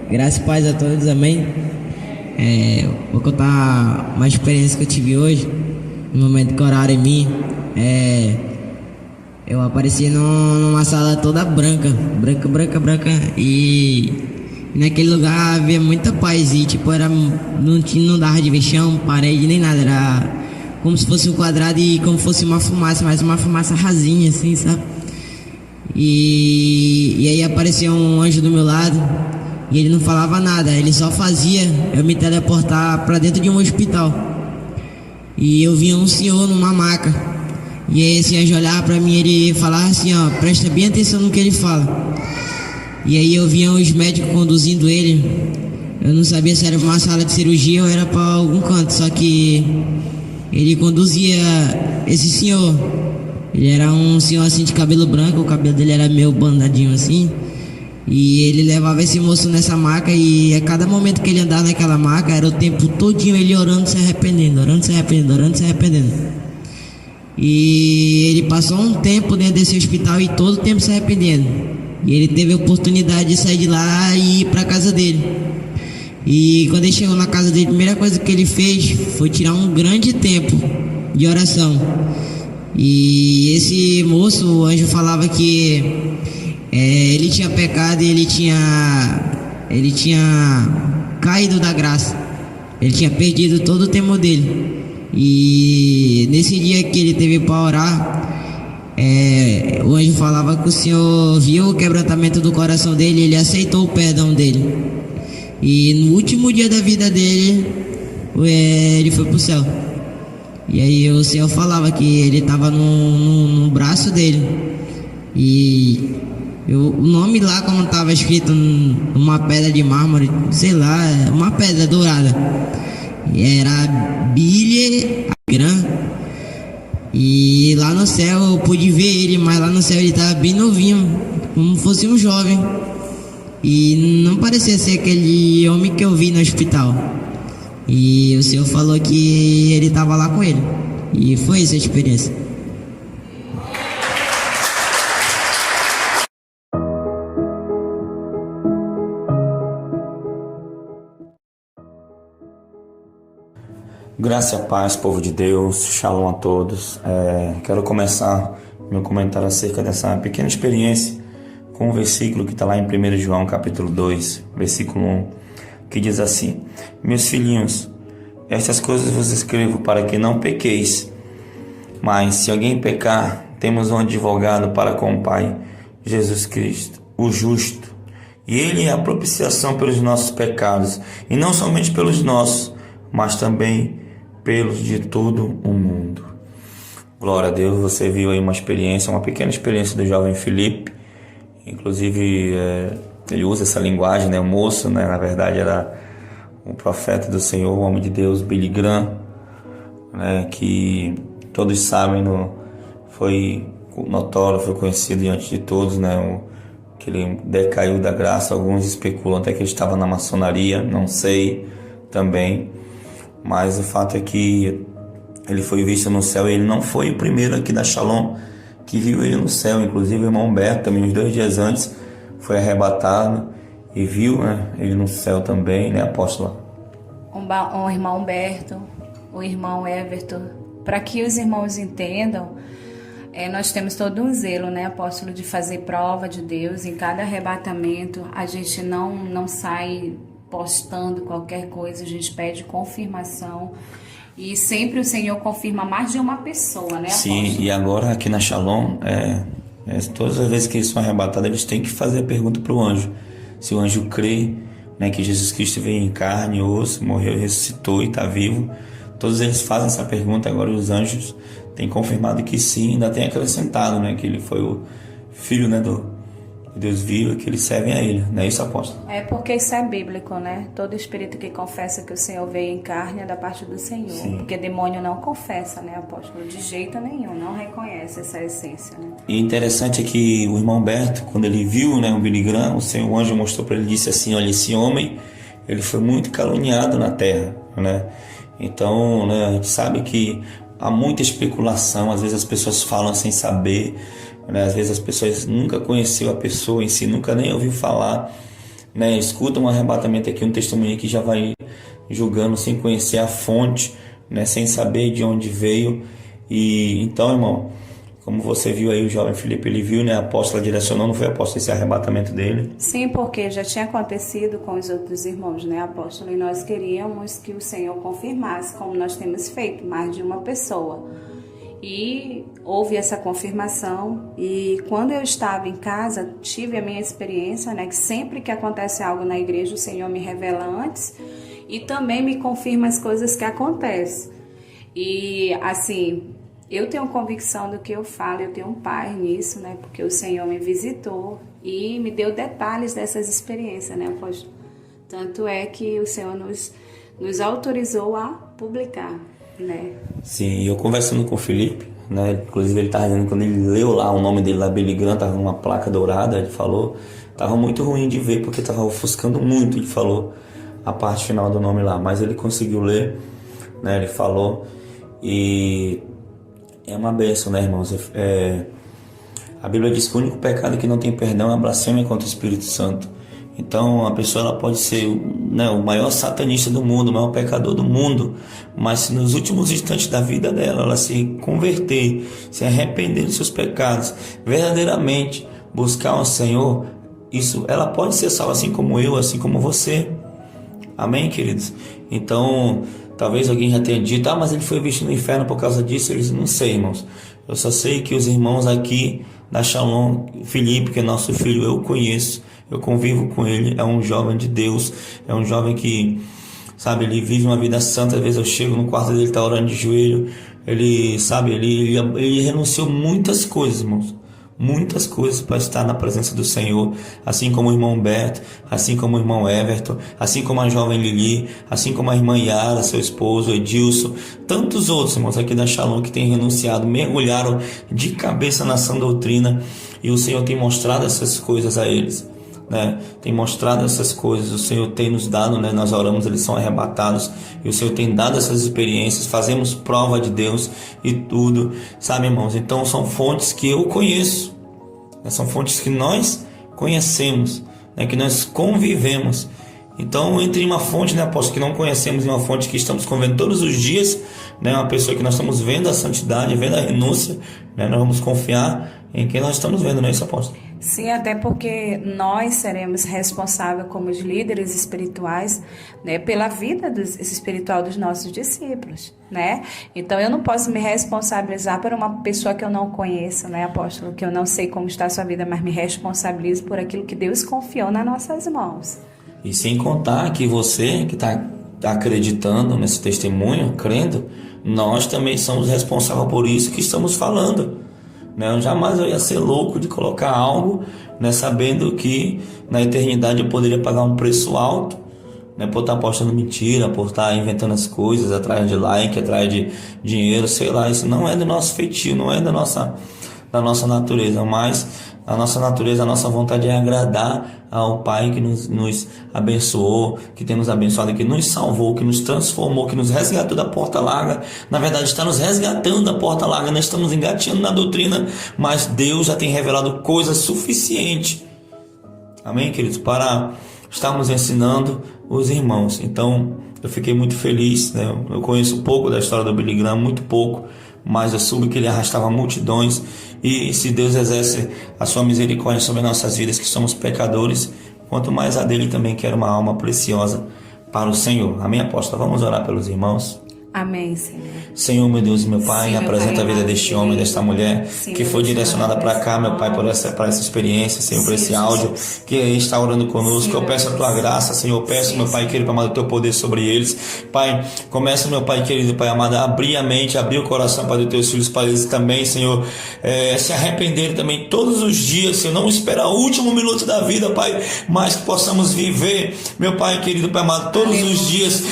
Graças e paz a todos, amém. Vou contar uma experiência que eu tive hoje, no momento que oraram em mim. Eu apareci numa sala toda branca, branca, branca, branca, e naquele lugar havia muita paz e tipo, não dava de ver chão, parede, nem nada, era como se fosse um quadrado e como fosse uma fumaça, mas uma fumaça rasinha assim, sabe? E aí apareceu um anjo do meu lado e ele não falava nada, ele só fazia eu me teleportar para dentro de um hospital. E eu via um senhor numa maca. E aí esse anjo olhava para mim e ele falava assim, ó, presta bem atenção no que ele fala. E aí eu via os médicos conduzindo ele. Eu não sabia se era para uma sala de cirurgia ou era para algum canto, só que ele conduzia esse senhor. Ele era um senhor assim de cabelo branco, o cabelo dele era meio bandadinho assim. E ele levava esse moço nessa maca e a cada momento que ele andava naquela maca era o tempo todinho ele orando, se arrependendo, orando, se arrependendo, orando, se arrependendo. E ele passou um tempo dentro desse hospital e todo o tempo se arrependendo. E ele teve a oportunidade de sair de lá e ir para casa dele. E quando ele chegou na casa dele, a primeira coisa que ele fez foi tirar um grande tempo de oração. E esse moço, o anjo falava que ele tinha pecado e ele tinha caído da graça. Ele tinha perdido todo o temor dele. E nesse dia que ele teve para orar, o anjo falava que o Senhor viu o quebrantamento do coração dele, ele aceitou o perdão dele. E no último dia da vida dele, ele foi pro céu. E aí o Senhor falava que ele estava no braço dele. E o nome lá, como estava escrito numa pedra de mármore, sei lá, uma pedra dourada. E era Billy Graham. E lá no céu eu pude ver ele, mas lá no céu ele estava bem novinho, como fosse um jovem. E não parecia ser aquele homem que eu vi no hospital. E o Senhor falou que ele estava lá com ele. E foi essa a experiência. Graça e paz, povo de Deus, shalom a todos. Quero começar meu comentário acerca dessa pequena experiência com um versículo que está lá em 1 João capítulo 2, versículo 1, que diz assim: Meus filhinhos, estas coisas vos escrevo para que não pequeis, mas se alguém pecar, temos um advogado para com o Pai, Jesus Cristo, o justo, e Ele é a propiciação pelos nossos pecados, e não somente pelos nossos, mas também pelos de todo o mundo. Glória a Deus. Você viu aí uma pequena experiência do jovem Felipe. Inclusive ele usa essa linguagem, né? O moço, né? Na verdade era um profeta do Senhor, o homem de Deus, Billy Graham, né? Que todos sabem, foi notório, foi conhecido diante de todos, né? Que ele decaiu da graça. Alguns especulam até que ele estava na maçonaria, não sei também. Mas o fato é que ele foi visto no céu e ele não foi o primeiro aqui da Shalom que viu ele no céu. Inclusive o irmão Humberto, também uns 2 dias antes, foi arrebatado e viu, né, ele no céu também, né, apóstola? O irmão Humberto, o irmão Everton, para que os irmãos entendam, nós temos todo um zelo, né, apóstolo, de fazer prova de Deus. Em cada arrebatamento, a gente não sai postando qualquer coisa, a gente pede confirmação e sempre o Senhor confirma mais de uma pessoa, né, Sim, apóstolo? e agora aqui na Shalom, todas as vezes que eles são arrebatados, eles têm que fazer a pergunta para o anjo, se o anjo crê, né, que Jesus Cristo veio em carne e osso, morreu, ressuscitou e está vivo. Todos eles fazem essa pergunta. Agora os anjos têm confirmado que sim, ainda tem acrescentado, né, que ele foi o filho, né, do Deus vivo, que eles servem a ele, não é isso, apóstolo? Porque isso é bíblico, né? Todo espírito que confessa que o Senhor veio em carne é da parte do Senhor. Sim. Porque demônio não confessa, né, apóstolo? De jeito nenhum, não reconhece essa essência, né? E interessante é que o irmão Humberto, quando ele viu, né, o Billy Graham, o anjo mostrou para ele, disse assim: olha, esse homem, ele foi muito caluniado na terra, né? Então, né, a gente sabe que há muita especulação, às vezes as pessoas falam sem saber, né? Às vezes as pessoas nunca conheceu a pessoa em si, nunca nem ouviu falar, né, escuta um arrebatamento aqui, um testemunho que já vai julgando sem conhecer a fonte, né, sem saber de onde veio. E então, irmão, como você viu aí, o jovem Felipe, ele viu, né, a apóstola direcionando, não foi apóstolo esse arrebatamento dele? Sim, porque já tinha acontecido com os outros irmãos, né, apóstolo? E nós queríamos que o Senhor confirmasse, como nós temos feito, mais de uma pessoa. E houve essa confirmação. E quando eu estava em casa, tive a minha experiência, né, que sempre que acontece algo na igreja, o Senhor me revela antes e também me confirma as coisas que acontecem. E, assim, eu tenho convicção do que eu falo, eu tenho um pai nisso, né? Porque o Senhor me visitou e me deu detalhes dessas experiências, né, apóstolo? Tanto é que o Senhor nos autorizou a publicar, né? Sim, eu conversando com o Felipe, né? Inclusive ele estava dizendo, quando ele leu lá o nome dele lá, Billy Graham, estava numa placa dourada, ele falou, estava muito ruim de ver porque estava ofuscando muito, ele falou a parte final do nome lá, mas ele conseguiu ler, né? Ele falou, e é uma bênção, né, irmãos? A Bíblia diz que o único pecado que não tem perdão é a blasfêmia contra o Espírito Santo. Então a pessoa ela pode ser, né, o maior satanista do mundo, o maior pecador do mundo, mas se nos últimos instantes da vida dela ela se converter, se arrepender dos seus pecados, verdadeiramente buscar o Senhor, isso, ela pode ser salva assim como eu, assim como você. Amém, queridos? Então, talvez alguém já tenha dito, mas ele foi visto no inferno por causa disso. Eles não sei, irmãos. Eu só sei que os irmãos aqui da Shalom, Felipe, que é nosso filho, eu conheço, eu convivo com ele, é um jovem de Deus, é um jovem que, sabe, ele vive uma vida santa. Às vezes eu chego no quarto dele, está orando de joelho, ele, sabe, ele renunciou muitas coisas, irmãos. Muitas coisas para estar na presença do Senhor, assim como o irmão Humberto, assim como o irmão Everton, assim como a jovem Lili, assim como a irmã Yara, seu esposo, Edilson, tantos outros irmãos aqui da Shalom que têm renunciado, mergulharam de cabeça na sã doutrina, e o Senhor tem mostrado essas coisas a eles, né? Tem mostrado essas coisas, o Senhor tem nos dado, né? Nós oramos, eles são arrebatados, e o Senhor tem dado essas experiências, fazemos prova de Deus e tudo, sabe, irmãos? Então são fontes que eu conheço, né? São fontes que nós conhecemos, né? Que nós convivemos. Então, entre uma fonte, né, apóstolo, que não conhecemos e uma fonte que estamos convivendo todos os dias, né, uma pessoa que nós estamos vendo a santidade, vendo a renúncia, né, nós vamos confiar em quem nós estamos vendo, não é isso, apóstolo? Sim, até porque nós seremos responsáveis como os líderes espirituais, né, pela vida espiritual dos nossos discípulos, né? Então eu não posso me responsabilizar por uma pessoa que eu não conheço, né, apóstolo, que eu não sei como está a sua vida, mas me responsabilizo por aquilo que Deus confiou nas nossas mãos. E sem contar que você que está acreditando nesse testemunho, crendo, nós também somos responsáveis por isso que estamos falando, né? Eu jamais ia ser louco de colocar algo, né, sabendo que na eternidade eu poderia pagar um preço alto, né, por estar apostando mentira, por estar inventando as coisas atrás de like, atrás de dinheiro, sei lá. Isso não é do nosso feitio, não é da nossa natureza, mas a nossa natureza, a nossa vontade é agradar ao Pai que nos abençoou, que tem nos abençoado, que nos salvou, que nos transformou, que nos resgatou da porta larga. Na verdade, está nos resgatando da porta larga. Nós estamos engatinhando na doutrina, mas Deus já tem revelado coisas suficientes, amém, queridos, para estarmos ensinando os irmãos. Então, eu fiquei muito feliz, né? Eu conheço pouco da história do Billy Graham, muito pouco, mas eu soube que ele arrastava multidões. E se Deus exerce a sua misericórdia sobre nossas vidas, que somos pecadores, quanto mais a dele também quer uma alma preciosa para o Senhor. Amém, apóstolo? Vamos orar pelos irmãos. Amém, Senhor. Senhor, meu Deus e meu Pai, Sim, apresenta Pai, a vida deste homem, desta mulher, sim, que foi direcionada para cá, meu Pai, para essa experiência, Senhor, por esse áudio, que está orando conosco. Sim, eu peço a Tua graça, Senhor, eu peço, sim, meu Pai querido, amado, o Teu poder sobre eles. Pai, começa, meu Pai querido, Pai amado, a abrir a mente, abrir o coração, Pai, dos Teus filhos, para eles também, Senhor, se arrependerem também todos os dias, Senhor, não esperar o último minuto da vida, Pai, mas que possamos viver, meu Pai querido, Pai amado, todos os dias,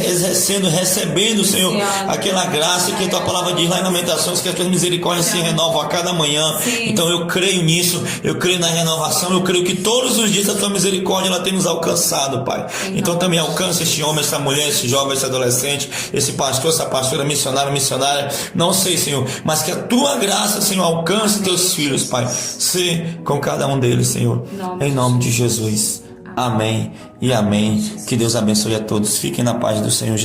exercendo, recebendo, Senhor, aquela graça que a Tua palavra diz lá em Lamentações, que as Tuas misericórdias se renovam a cada manhã. Sim. Então eu creio nisso, eu creio na renovação, eu creio que todos os dias a Tua misericórdia ela tem nos alcançado, Pai. Então também alcança este homem, essa mulher, esse jovem, esse adolescente, esse pastor, essa pastora, missionária, não sei, Senhor, mas que a Tua graça, Senhor, alcance Teus filhos, Pai. Se com cada um deles, Senhor, em nome de Jesus. Amém e amém. Que Deus abençoe a todos. Fiquem na paz do Senhor Jesus.